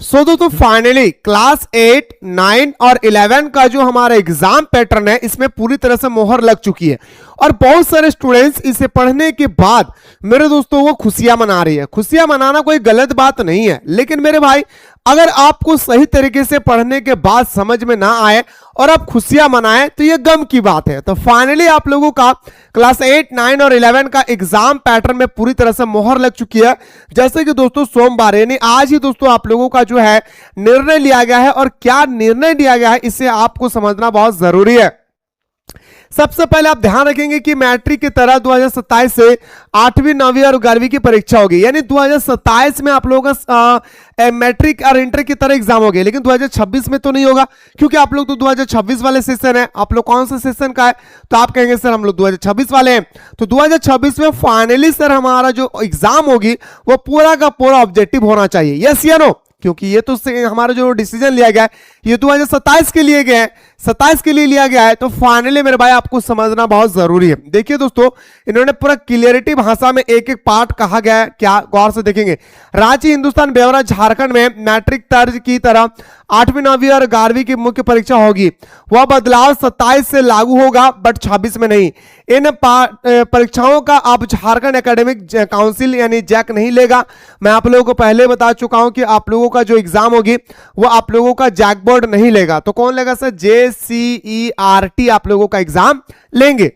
सो दोस्तों finally class 8, 9 और 11 का जो हमारा एग्जाम पैटर्न है इसमें पूरी तरह से मोहर लग चुकी है और बहुत सारे स्टूडेंट्स इसे पढ़ने के बाद मेरे दोस्तों वो खुशियां मना रही है। खुशियां मनाना कोई गलत बात नहीं है, लेकिन मेरे भाई अगर आपको सही तरीके से पढ़ने के बाद समझ में ना आए और आप खुशियां मनाएं तो ये गम की बात है। तो फाइनली आप लोगों का क्लास 8, 9 और 11 का एग्जाम पैटर्न में पूरी तरह से मोहर लग चुकी है। जैसे कि दोस्तों सोमवार यानी आज ही दोस्तों आप लोगों का जो है निर्णय लिया गया है और क्या निर्णय लिया गया है इसे आपको समझना बहुत जरूरी है। सबसे पहले आप ध्यान रखेंगे कि मैट्रिक की तरह 2027 से 8वीं 9वीं और 11वीं की परीक्षा होगी, यानी 2027 में आप लोगों का मैट्रिक और इंटर की तरह एग्जाम होगी, लेकिन 2026 में तो नहीं होगा क्योंकि आप लोग तो 2026 वाले सेशन है। आप लोग कौन सा सेशन का है तो आप कहेंगे सर हम लोग 2026 वाले हैं। तो 2026 में फाइनली सर हमारा जो एग्जाम होगी वो पूरा का पूरा ऑब्जेक्टिव होना चाहिए, यस या नो, क्योंकि ये तो हमारा जो डिसीजन लिया गया है ये 2027 के लिए गया है, 27 के लिए लिया गया है। तो फाइनली मेरे भाई आपको समझना बहुत जरूरी है। देखिए दोस्तों इन्होंने पूरा क्लियरिटी भाषा में एक एक पार्ट कहा गया है, क्या गौर से देखेंगे। रांची हिंदुस्तान ब्यौरा झारखंड में मैट्रिक तर्ज की तरह 8वीं 9वीं और 11वीं की मुख्य परीक्षा होगी। वह बदलाव 27 से लागू होगा बट 26 में नहीं। इन परीक्षाओं का अब झारखंड एकेडमिक काउंसिल यानी जैक नहीं लेगा। मैं आप लोगों को पहले बता चुका हूं कि आप लोगों का जो एग्जाम होगी वो आप लोगों का जैक बोर्ड नहीं लेगा। तो कौन लेगा सर? JCERT आप लोगों का एग्जाम लेंगे।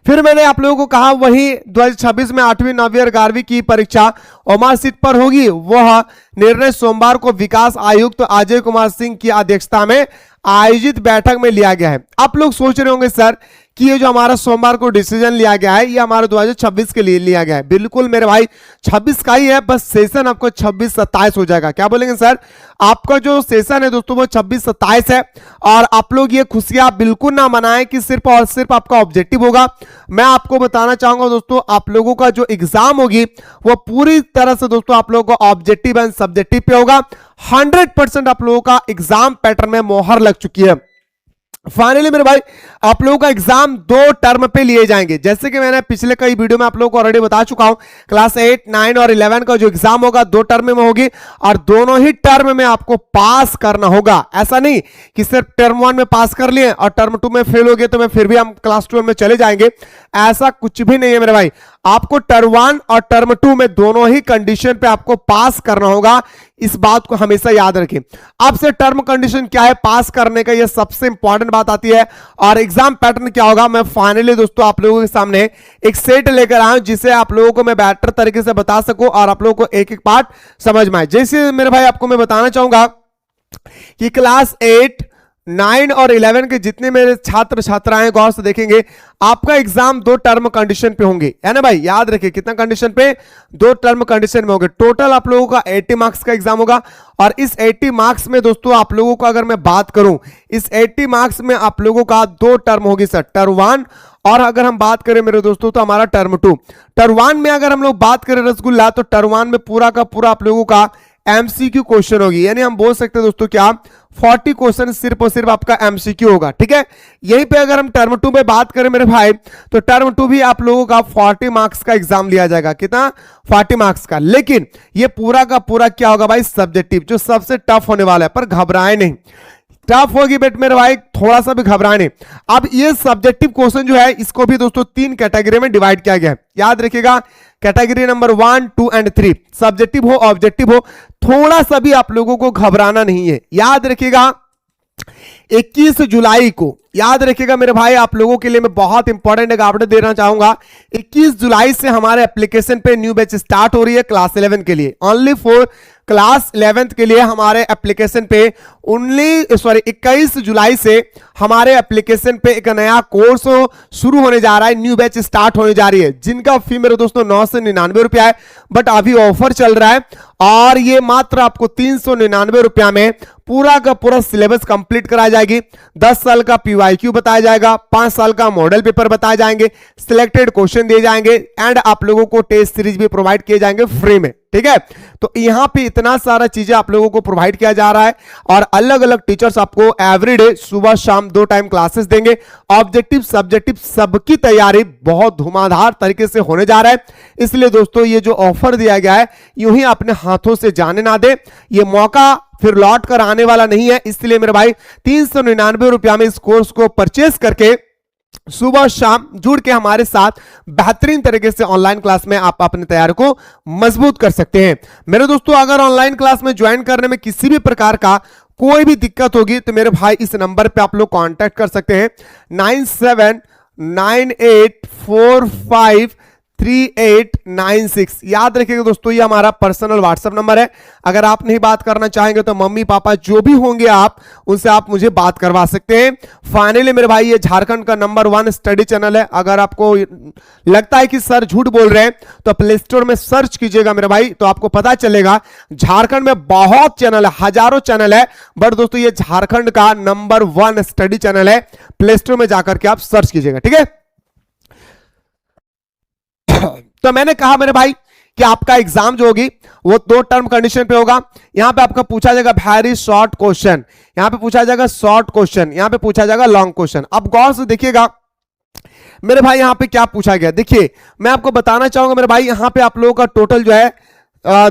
फिर मैंने आप लोगों को कहा वही 2026 में 8वीं 9वीं और 11वीं की परीक्षा ओमार सीट पर होगी। वह निर्णय सोमवार को विकास आयुक्त अजय कुमार सिंह की अध्यक्षता में आयोजित बैठक में लिया गया है। आप लोग सोच रहे होंगे सर कि ये जो हमारा सोमवार को डिसीजन लिया गया है ये हमारा 2026 के लिए लिया गया है। बिल्कुल मेरे भाई 26 का ही है, बस सेशन आपको 26-27 हो जाएगा। क्या बोलेंगे सर? आपका जो सेशन है दोस्तों वो 26-27 है और आप लोग ये खुशियां बिल्कुल ना मनाएं कि सिर्फ और सिर्फ आपका ऑब्जेक्टिव होगा। मैं आपको बताना चाहूंगा दोस्तों आप लोगों का जो एग्जाम होगी वो पूरी तरह से दोस्तों आप लोगों का ऑब्जेक्टिव एंड सब्जेक्टिव पे होगा। 100% आप लोगों का एग्जाम पैटर्न में मोहर लग चुकी है। फाइनली मेरे भाई आप लोगों का एग्जाम 2 टर्म पे लिए जाएंगे, जैसे कि मैंने पिछले कई वीडियो में आप लोगों को ऑलरेडी बता चुका हूं। क्लास 8, 9 और 11 का जो एग्जाम होगा 2 टर्म में होगी और दोनों ही टर्म में आपको पास करना होगा। ऐसा नहीं कि सिर्फ टर्म 1 में पास कर लिए और टर्म 2 में फेल हो गए तो मैं फिर भी हम क्लास 12 में चले जाएंगे, ऐसा कुछ भी नहीं है मेरे भाई। आपको टर्म 1 और टर्म 2 में दोनों ही कंडीशन पे आपको पास करना होगा, इस बात को हमेशा याद रखें। अब से टर्म कंडीशन क्या है पास करने का, यह सबसे इंपॉर्टेंट बात आती है। और एग्जाम पैटर्न क्या होगा मैं फाइनली दोस्तों आप लोगों के सामने एक सेट लेकर आया हूं जिसे आप लोगों को मैं बेहतर तरीके से बता सकूं और आप लोगों को एक एक पार्ट समझ में आए। जैसे मेरे भाई आपको मैं बताना चाहूंगा कि क्लास 8, 9 और 11 के जितने मेरे छात्र छात्राएं गौर से देखेंगे आपका एग्जाम 2 टर्म कंडीशन पे होंगे, है ना भाई? याद रखिए कितना कंडीशन पे? 2 टर्म कंडीशन में होंगे। टोटल आप लोगों का 80 मार्क्स का एग्जाम होगा और इस 80 मार्क्स में दोस्तों आप लोगों को अगर मैं बात करूं इस 80 मार्क्स में आप लोगों का 2 टर्म होगी सर, टर्म 1 और अगर हम बात करें मेरे दोस्तों तो हमारा टर्म 2। टर्म 1 में अगर हम लोग बात करें रसगुल्ला तो टर्म 1 में पूरा का पूरा आप लोगों का MCQ क्वेश्चन होगी, यानी हम बोल सकते हैं दोस्तों क्या 40 क्वेश्चन सिर्फ और सिर्फ आपका MCQ होगा, ठीक है। यहीं पे अगर हम टर्म 2 में बात करें मेरे भाई तो टर्म 2 भी आप लोगों का 40 मार्क्स का एग्जाम लिया जाएगा। कितना? 40 मार्क्स का। लेकिन ये पूरा का पूरा क्या होगा भाई? सब्जेक्टिव, जो सबसे टफ होने वाला है। पर घबराए नहीं, टफ होगी बेट मेरे भाई, थोड़ा सा भी घबराए नहीं। अब ये सब्जेक्टिव क्वेश्चन जो है इसको भी दोस्तों 3 कैटेगरी में डिवाइड किया गया है, याद रखिएगा। कैटेगरी नंबर 1, 2 एंड 3, सब्जेक्टिव हो ऑब्जेक्टिव हो, थोड़ा सा भी आप लोगों को घबराना नहीं है। याद रखिएगा 21 जुलाई को, याद रखिएगा मेरे भाई आप लोगों के लिए मैं बहुत इंपॉर्टेंट एक अपडेट देना चाहूंगा। 21 जुलाई से हमारे एप्लीकेशन पे न्यू बैच स्टार्ट हो रही है क्लास 11 के लिए। ओनली फॉर क्लास 11th के लिए हमारे एप्लीकेशन पे 21 जुलाई से हमारे एप्लीकेशन पे एक नया कोर्स शुरू होने जा रहा है, न्यू बैच स्टार्ट होने जा रही है, जिनका फी मेरे दोस्तों 9 से 99 रुपया है। बट अभी ऑफर चल रहा है और ये मात्र आपको 399 रुपया में पूरा का पूरा सिलेबस कंप्लीट कराया जाएगी। 10 साल का PY आईक्यू बताया जाएगा, 5 साल का मॉडल पेपर बताए जाएंगे, सिलेक्टेड क्वेश्चन दिए जाएंगे एंड आप लोगों को टेस्ट सीरीज भी प्रोवाइड किए जाएंगे फ्री में। ठीक है, तो यहां पे इतना सारा चीजें आप लोगों को प्रोवाइड किया जा रहा है और अलग अलग टीचर्स आपको एवरीडे सुबह शाम 2 टाइम क्लासेस देंगे। ऑब्जेक्टिव सब्जेक्टिव सबकी तैयारी बहुत धुआंधार तरीके से होने जा रहा है, इसलिए दोस्तों ये जो ऑफर दिया गया है यूं ही अपने हाथों से जाने ना दे, ये मौका फिर लौट कर आने वाला नहीं है। इसलिए मेरे भाई 399 रुपया में इस कोर्स को परचेस करके सुबह शाम जुड़ के हमारे साथ बेहतरीन तरीके से ऑनलाइन क्लास में आप अपने तैयारी को मजबूत कर सकते हैं। मेरे दोस्तों अगर ऑनलाइन क्लास में ज्वाइन करने में किसी भी प्रकार का कोई भी दिक्कत होगी तो मेरे भाई इस नंबर पे आप लोग कांटेक्ट कर सकते हैं 9798453896। याद रखिएगा दोस्तों ये हमारा पर्सनल व्हाट्सएप नंबर है। अगर आप नहीं बात करना चाहेंगे तो मम्मी पापा जो भी होंगे आप उनसे आप मुझे बात करवा सकते हैं। फाइनली मेरे भाई ये झारखंड का नंबर 1 स्टडी चैनल है। अगर आपको लगता है कि सर झूठ बोल रहे हैं तो प्ले स्टोर में सर्च कीजिएगा मेरे भाई, तो आपको पता चलेगा झारखंड में बहुत चैनल है, हजारों चैनल है, बट दोस्तों ये झारखंड का नंबर 1 स्टडी चैनल है। प्ले स्टोर में जाकर के आप सर्च कीजिएगा। ठीक है, तो मैंने कहा मेरे भाई कि आपका एग्जाम जो होगी वो 2 टर्म कंडीशन पे होगा। यहां पे आपका पूछा जाएगा वेरी शॉर्ट क्वेश्चन, यहां पे पूछा जाएगा शॉर्ट क्वेश्चन, यहां पे पूछा जाएगा लॉन्ग क्वेश्चन। अब गौर से देखिएगा मेरे भाई यहां पे क्या पूछा गया। देखिए मैं आपको बताना चाहूंगा मेरे भाई यहां पे आप लोगों का टोटल जो है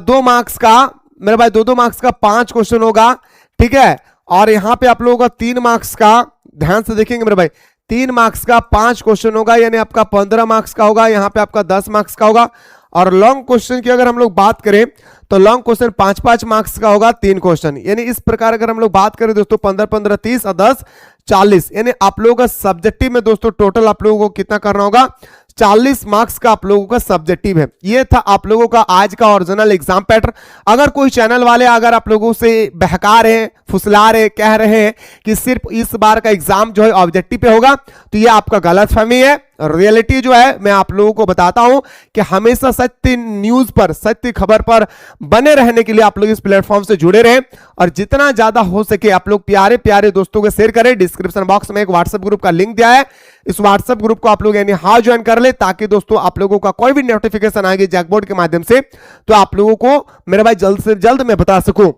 2 मार्क्स का मेरे भाई 2-2 मार्क्स का 5 क्वेश्चन होगा। ठीक है, और यहां पे आप लोगों का 3 मार्क्स का, ध्यान से देखेंगे मेरे भाई, 3 मार्क्स का 5 क्वेश्चन होगा, यानी आपका 15 मार्क्स का होगा। यहां पे आपका 10 मार्क्स का होगा। और लॉन्ग क्वेश्चन की अगर हम लोग बात करें तो लॉन्ग क्वेश्चन 5-5 मार्क्स का होगा, 3 क्वेश्चन। यानी इस प्रकार अगर हम लोग बात करें दोस्तों 15-15 30 और 10 40, यानी आप लोगों का सब्जेक्टिव में दोस्तों टोटल आप लोगों को कितना करना होगा, 40 मार्क्स का आप लोगों का सब्जेक्टिव है। ये था आप लोगों का आज का ओरिजिनल एग्जाम पैटर्न। अगर कोई चैनल वाले अगर आप लोगों से बहका रहे हैं, फुसला रहे, कह रहे हैं कि सिर्फ इस बार का एग्जाम जो है ऑब्जेक्टिव पे होगा, तो ये आपका गलतफहमी है। रियलिटी जो है मैं आप लोगों को बताता हूं कि हमेशा सत्य न्यूज पर, सत्य खबर पर बने रहने के लिए आप लोग इस प्लेटफॉर्म से जुड़े रहें और जितना ज्यादा हो सके आप लोग प्यारे प्यारे दोस्तों को शेयर करें। डिस्क्रिप्शन बॉक्स में एक व्हाट्सएप ग्रुप का लिंक दिया है, इस व्हाट्सएप ग्रुप को आप लोग यानी हाँ ज्वाइन कर ले, ताकि दोस्तों आप लोगों का कोई भी नोटिफिकेशन आएगी जैकबोर्ड के माध्यम से तो आप लोगों को मेरे भाई जल्द से जल्द मैं बता सकूं।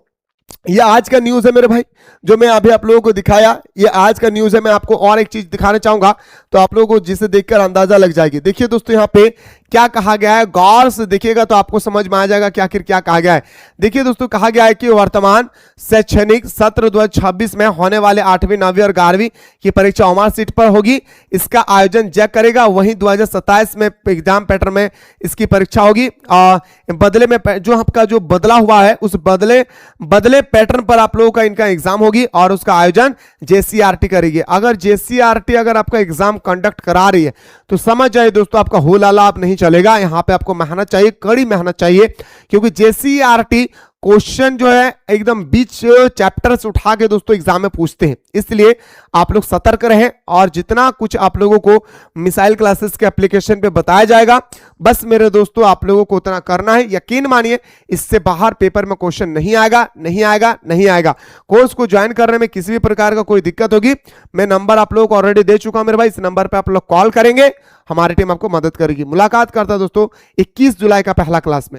ये आज का न्यूज है मेरे भाई जो मैं अभी आप लोगों को दिखाया, ये आज का न्यूज है। मैं आपको और एक चीज दिखाना चाहूंगा तो आप लोगों को जिसे देखकर अंदाजा लग जाएगी। देखिए दोस्तों यहाँ पे क्या कहा गया है, गौर से देखिएगा तो आपको समझ में आ जाएगा कि आखिर क्या कहा गया है। देखिए दोस्तों कहा गया है कि वर्तमान शैक्षणिक सत्र 2026 में होने वाले 8वीं 9वीं और 11वीं की परीक्षा ओमार सीट पर होगी। इसका आयोजन जैक करेगा। वहीं 2027 में एग्जाम पैटर्न में इसकी परीक्षा होगी। बदले में जो आपका जो बदला हुआ है उस बदले पैटर्न पर आप लोगों का इनका एग्जाम होगी और उसका आयोजन जेसीईआरटी करेगी। अगर जेसीईआरटी अगर आपका एग्जाम कंडक्ट करा रही है तो समझ जाए दोस्तों आपका हो लाला नहीं चलेगा। यहां पे आपको मेहनत चाहिए, कड़ी मेहनत चाहिए, क्योंकि जेसीईआरटी क्वेश्चन जो है एकदम बीच चैप्टर से उठा के दोस्तों एग्जाम में पूछते हैं। इसलिए आप लोग सतर्क रहें और जितना कुछ आप लोगों को मिसाइल क्लासेस के एप्लीकेशन पे बताया जाएगा बस मेरे दोस्तों आप लोगों को उतना करना है। यकीन मानिए इससे बाहर पेपर में क्वेश्चन नहीं आएगा, नहीं आएगा, नहीं आएगा। कोर्स को ज्वाइन करने में किसी भी प्रकार का कोई दिक्कत होगी मैं नंबर आप लोगों को ऑलरेडी दे चुका हूं मेरे भाई, इस नंबर पर आप लोग कॉल करेंगे, हमारी टीम आपको मदद करेगी। मुलाकात करता है दोस्तों 21 जुलाई का पहला क्लास में।